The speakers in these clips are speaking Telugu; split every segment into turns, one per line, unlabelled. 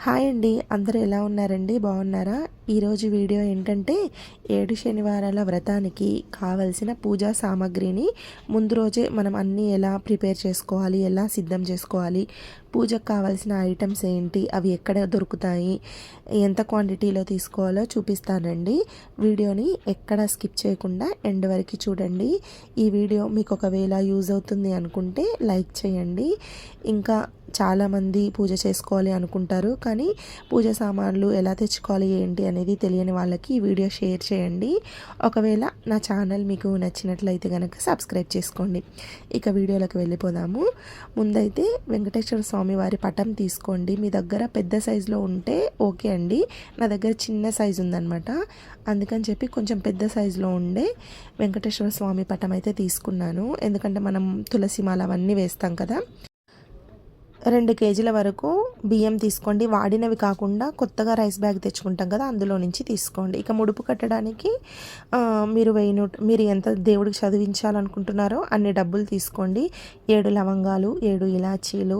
హాయ్ అండి, అందరూ ఎలా ఉన్నారండి? బాగున్నారా? ఈరోజు వీడియో ఏంటంటే 7 శనివారాల వ్రతానికి కావలసిన పూజా సామాగ్రిని ముందు రోజే మనం అన్నీ ఎలా ప్రిపేర్ చేసుకోవాలి, ఎలా సిద్ధం చేసుకోవాలి, పూజకు కావాల్సిన ఐటమ్స్ ఏంటి, అవి ఎక్కడ దొరుకుతాయి, ఎంత క్వాంటిటీలో తీసుకోవాలో చూపిస్తానండి. వీడియోని ఎక్కడ స్కిప్ చేయకుండా ఎండ్ వరకు చూడండి. ఈ వీడియో మీకు ఒకవేళ యూజ్ అవుతుంది అనుకుంటే లైక్ చేయండి. ఇంకా చాలామంది పూజ చేసుకోవాలి అనుకుంటారు, కానీ పూజ సామాన్లు ఎలా తెచ్చుకోవాలి ఏంటి అనేది తెలియని వాళ్ళకి ఈ వీడియో షేర్ చేయండి. ఒకవేళ నా ఛానల్ మీకు నచ్చినట్లయితే కనుక సబ్స్క్రైబ్ చేసుకోండి. ఇక వీడియోలోకి వెళ్ళిపోదాము. ముందైతే వెంకటేశ్వర స్వామి వారి పటం తీసుకోండి. మీ దగ్గర పెద్ద సైజులో ఉంటే ఓకే అండి. నా దగ్గర చిన్న సైజు ఉందన్నమాట, అందుకని చెప్పి కొంచెం పెద్ద సైజులో ఉండే వెంకటేశ్వర స్వామి పటం అయితే తీసుకున్నాను. ఎందుకంటే మనం తులసి మాల అవన్నీ వేస్తాం కదా. 2 కేజీల వరకు బియ్యం తీసుకోండి. వాడినవి కాకుండా కొత్తగా రైస్ బ్యాగ్ తెచ్చుకుంటాం కదా, అందులో నుంచి తీసుకోండి. ఇక ముడుపు కట్టడానికి మీరు ఎంత దేవుడికి చదివించాలనుకుంటున్నారో అన్ని డబ్బులు తీసుకోండి. 7 లవంగాలు, 7 ఇలాచీలు,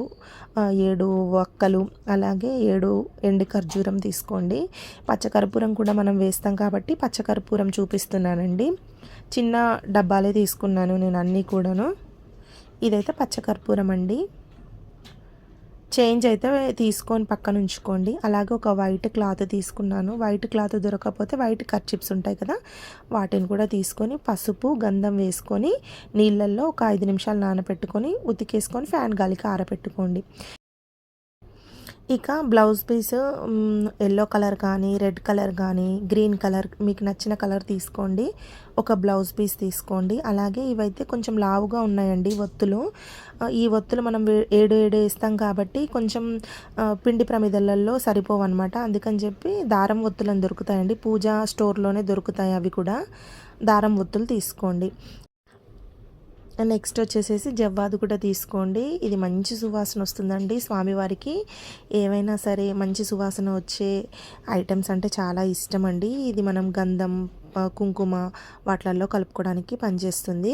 7 వక్కలు, అలాగే 7 ఎండు ఖర్జూరం తీసుకోండి. పచ్చకర్పూరం కూడా మనం వేస్తాం కాబట్టి పచ్చకర్పూరం చూపిస్తున్నానండి. చిన్న డబ్బాలే తీసుకున్నాను నేను అన్నీ కూడాను. ఇదైతే పచ్చకర్పూరం అండి. చేంజ్ అయితే తీసుకొని పక్కన ఉంచుకోండి. అలాగే ఒక వైట్ క్లాత్ తీసుకున్నాను. వైట్ క్లాత్ దొరకకపోతే వైట్ కర్చిప్స్ ఉంటాయి కదా, వాటిని కూడా తీసుకొని పసుపు గంధం వేసుకొని నీళ్ళల్లో ఒక 5 నిమిషాలు నానబెట్టుకొని ఉతికేసుకొని ఫ్యాన్ గాలికి ఆరబెట్టుకోండి. ఇక బ్లౌజ్ పీస్ ఎల్లో కలర్ కానీ, రెడ్ కలర్ కానీ, గ్రీన్ కలర్ మీకు నచ్చిన కలర్ తీసుకోండి. ఒక బ్లౌజ్ పీస్ తీసుకోండి. అలాగే ఇవైతే కొంచెం లావుగా ఉన్నాయండి ఒత్తులు. ఈ ఒత్తులు మనం 7 వేస్తాం కాబట్టి కొంచెం పిండి ప్రమిదలలో సరిపోవన్నమాట. అందుకని చెప్పి దారం ఒత్తులను దొరుకుతాయండి, పూజా స్టోర్లోనే దొరుకుతాయి అవి కూడా. దారం ఒత్తులు తీసుకోండి. నెక్స్ట్ వచ్చేసేసి జవ్వాదు కూడా తీసుకోండి. ఇది మంచి సువాసన వస్తుందండి. స్వామివారికి ఏవైనా సరే మంచి సువాసన వచ్చే ఐటమ్స్ అంటే చాలా ఇష్టం అండి. ఇది మనం గంధం, కుంకుమ వాటిల్లో కలుపుకోవడానికి పనిచేస్తుంది.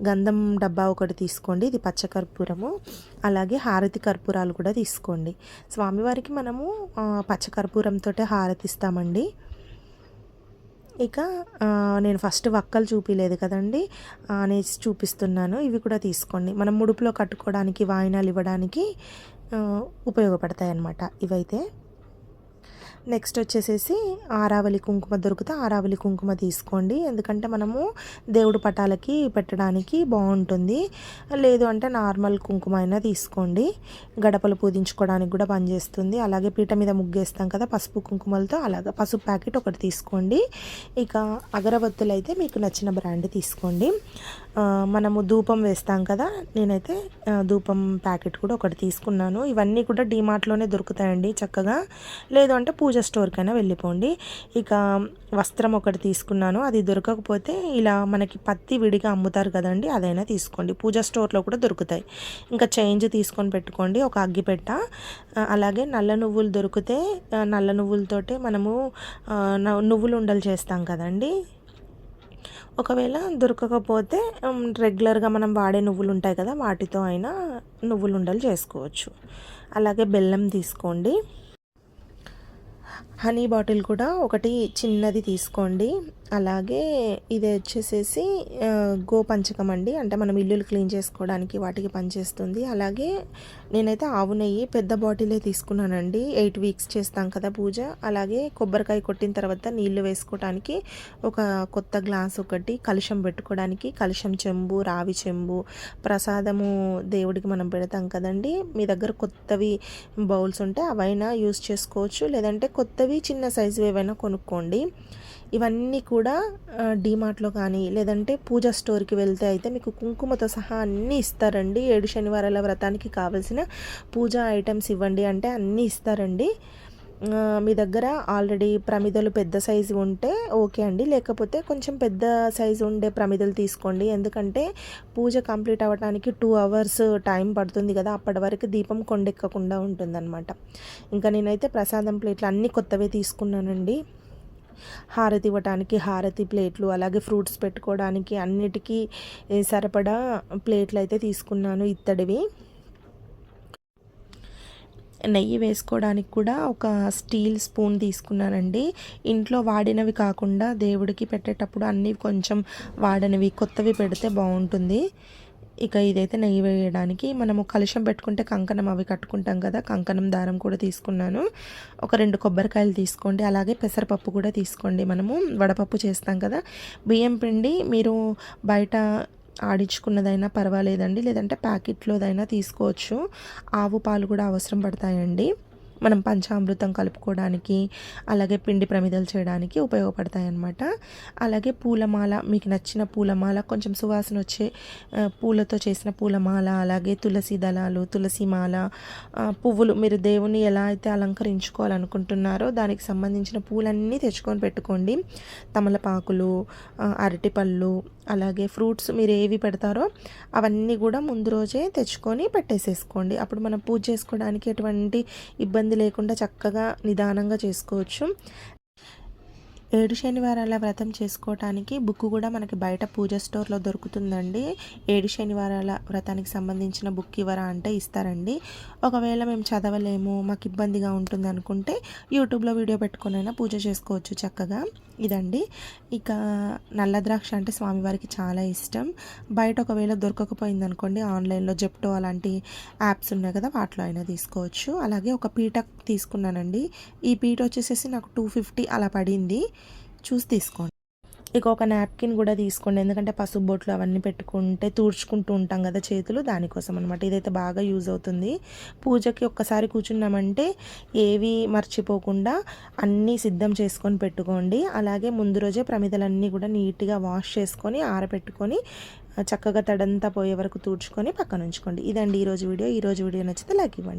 గంధం డబ్బా ఒకటి తీసుకోండి, ఇది పచ్చకర్పూరము. అలాగే హారతి కర్పూరాలు కూడా తీసుకోండి. స్వామివారికి మనము పచ్చకర్పూరంతో హారతి ఇస్తామండి. ఇక నేను ఫస్ట్ వక్కలు చూపించలేదు కదండి, అనేసి చూపిస్తున్నాను. ఇవి కూడా తీసుకోండి. మనం ముడుపులో కట్టుకోవడానికి, వాయినాలు ఇవ్వడానికి ఉపయోగపడతాయి అన్నమాట ఇవైతే. నెక్స్ట్ వచ్చేసేసి ఆరావళి కుంకుమ దొరికితే ఆరావళి కుంకుమ తీసుకోండి. ఎందుకంటే మనము దేవుడు పటాలకి పెట్టడానికి బాగుంటుంది. లేదు అంటే నార్మల్ కుంకుమ అయినా తీసుకోండి. గడపలు పూజించుకోవడానికి కూడా పనిచేస్తుంది. అలాగే పీట మీద ముగ్గేస్తాం కదా పసుపు కుంకుమలతో, అలాగా పసుపు ప్యాకెట్ ఒకటి తీసుకోండి. ఇక అగరబత్తులు అయితే మీకు నచ్చిన బ్రాండ్ తీసుకోండి. మనము ధూపం వేస్తాం కదా, నేనైతే ధూపం ప్యాకెట్ కూడా ఒకటి తీసుకున్నాను. ఇవన్నీ కూడా డీమార్ట్లోనే దొరుకుతాయండి చక్కగా. లేదు అంటే పూజ స్టోర్కైనా వెళ్ళిపోండి. ఇక వస్త్రం ఒకటి తీసుకున్నాను. అది దొరకకపోతే ఇలా మనకి పత్తి విడిగా అమ్ముతారు కదండి, అదైనా తీసుకోండి. పూజ స్టోర్లో కూడా దొరుకుతాయి. ఇంకా చేంజ్ తీసుకొని పెట్టుకోండి. ఒక అగ్గిపెట్ట, అలాగే నల్ల నువ్వులు దొరికితే నల్ల నువ్వులతోటే మనము నువ్వులు ఉండలు చేస్తాం కదండి. ఒకవేళ దొరకకపోతే రెగ్యులర్గా మనం వాడే నువ్వులు ఉంటాయి కదా, వాటితో అయినా నువ్వులు ఉండలు చేసుకోవచ్చు. అలాగే బెల్లం తీసుకోండి. హనీ బాటిల్ కూడా ఒకటి చిన్నది తీసుకోండి. అలాగే ఇది వచ్చేసేసి గోపంచకం అండి, అంటే మనం ఇల్లులు క్లీన్ చేసుకోవడానికి వాటికి పనిచేస్తుంది. అలాగే నేనైతే ఆవు నెయ్యి పెద్ద బాటిలే తీసుకున్నానండి. 8 వీక్స్ చేస్తాం కదా పూజ. అలాగే కొబ్బరికాయ కొట్టిన తర్వాత నీళ్లు వేసుకోవడానికి ఒక కొత్త గ్లాస్ ఒకటి, కలుషం పెట్టుకోవడానికి కలుషం చెంబు, రావి చెంబు, ప్రసాదము దేవుడికి మనం పెడతాం కదండి. మీ దగ్గర కొత్తవి బౌల్స్ ఉంటే అవైనా యూస్ చేసుకోవచ్చు, లేదంటే కొత్తవి చిన్న సైజు ఏవైనా కొనుక్కోండి. ఇవన్నీ కూడా డీమార్ట్లో కానీ లేదంటే పూజా స్టోర్కి వెళ్తే అయితే మీకు కుంకుమతో సహా అన్నీ ఇస్తారండి. 7 శనివారాల వ్రతానికి కావాల్సిన పూజా ఐటమ్స్ ఇవ్వండి అంటే అన్నీ ఇస్తారండి. మీ దగ్గర ఆల్రెడీ ప్రమిదలు పెద్ద సైజు ఉంటే ఓకే అండి, లేకపోతే కొంచెం పెద్ద సైజు ఉండే ప్రమిదలు తీసుకోండి. ఎందుకంటే పూజ కంప్లీట్ అవ్వడానికి 2 అవర్స్ టైం పడుతుంది కదా, అప్పటి వరకు దీపం కొండెక్కకుండా ఉంటుందన్నమాట. ఇంకా నేనైతే ప్రసాదం ప్లేట్లు అన్నీ కొత్తవే తీసుకున్నానండి. హారతి ఇవ్వడానికి హారతి ప్లేట్లు, అలాగే ఫ్రూట్స్ పెట్టుకోవడానికి అన్నిటికీ సరిపడా ప్లేట్లు అయితే తీసుకున్నాను ఇత్తడివి. నెయ్యి వేసుకోవడానికి కూడా ఒక స్టీల్ స్పూన్ తీసుకున్నానండి. ఇంట్లో వాడినవి కాకుండా దేవుడికి పెట్టేటప్పుడు అన్నీ కొంచెం వాడనివి కొత్తవి పెడితే బాగుంటుంది. ఇక ఇదైతే నెయ్యి వేయడానికి మనము కలశం పెట్టుకుంటే కంకణం అవి కట్టుకుంటాం కదా, కంకణం దారం కూడా తీసుకున్నాను. ఒక 2 కొబ్బరికాయలు తీసుకోండి. అలాగే పెసరపప్పు కూడా తీసుకోండి. మనము వడపప్పు చేస్తాం కదా, బియ్యం పిండి మీరు బయట ఆడించుకున్నదైనా పర్వాలేదండి, లేదంటే ప్యాకెట్లోదైనా తీసుకోవచ్చు. ఆవు పాలు కూడా అవసరం పడతాయండి, మనం పంచామృతం కలుపుకోవడానికి, అలాగే పిండి ప్రమిదలు చేయడానికి ఉపయోగపడతాయి అన్నమాట. అలాగే పూలమాల, మీకు నచ్చిన పూలమాల, కొంచెం సువాసన వచ్చే పూలతో చేసిన పూలమాల, అలాగే తులసి దళాలు, తులసి మాల, పువ్వులు మీరు దేవుని ఎలా అయితే అలంకరించుకోవాలనుకుంటున్నారో దానికి సంబంధించిన పూలన్నీ తెచ్చుకొని పెట్టుకోండి. తమలపాకులు, అరటిపళ్ళు, అలాగే ఫ్రూట్స్ మీరు ఏవి పెడతారో అవన్నీ కూడా ముందు రోజే తెచ్చుకొని పెట్టేసేసుకోండి. అప్పుడు మనం పూజ చేసుకోవడానికి ఎటువంటి ఇబ్బంది లేకుండా చక్కగా నిదానంగా చేసుకోవచ్చు. 7 శనివారాల వ్రతం చేసుకోవటానికి బుక్ కూడా మనకి బయట పూజ స్టోర్లో దొరుకుతుందండి. 7 శనివారాల వ్రతానికి సంబంధించిన బుక్ ఇవ్వరా అంటే ఇస్తారండి. ఒకవేళ మేము చదవలేము, మాకు ఇబ్బందిగా ఉంటుంది అనుకుంటే యూట్యూబ్లో వీడియో పెట్టుకునైనా పూజ చేసుకోవచ్చు చక్కగా. ఇదండి. ఇక నల్ల ద్రాక్ష అంటే స్వామివారికి చాలా ఇష్టం. బయట ఒకవేళ దొరకకపోయింది అనుకోండి, ఆన్లైన్లో జెప్టో అలాంటి యాప్స్ ఉన్నాయి కదా, వాటిలో అయినా తీసుకోవచ్చు. అలాగే ఒక పీట తీసుకున్నానండి. ఈ పీట వచ్చేసేసి నాకు 250 అలా పడింది, చూసి తీసుకోండి. ఇక ఒక నాప్కిన్ కూడా తీసుకోండి, ఎందుకంటే పసుపు బొట్లు అవన్నీ పెట్టుకుంటే తుడుచుకుంటూ ఉంటాం కదా చేతులు, దానికోసం అనమాట. ఇదైతే బాగా యూజ్ అవుతుంది. పూజకి ఒక్కసారి కూర్చున్నామంటే ఏవి మర్చిపోకుండా అన్నీ సిద్ధం చేసుకొని పెట్టుకోండి. అలాగే ముందు రోజే ప్రమిదలన్నీ కూడా నీట్గా వాష్ చేసుకొని ఆరబెట్టుకొని చక్కగా తడంతా పోయే వరకు తుడుచుకొని పక్కన ఉంచుకోండి. ఇదండి ఈరోజు వీడియో. ఈరోజు వీడియో నచ్చితే లైక్ ఇవ్వండి.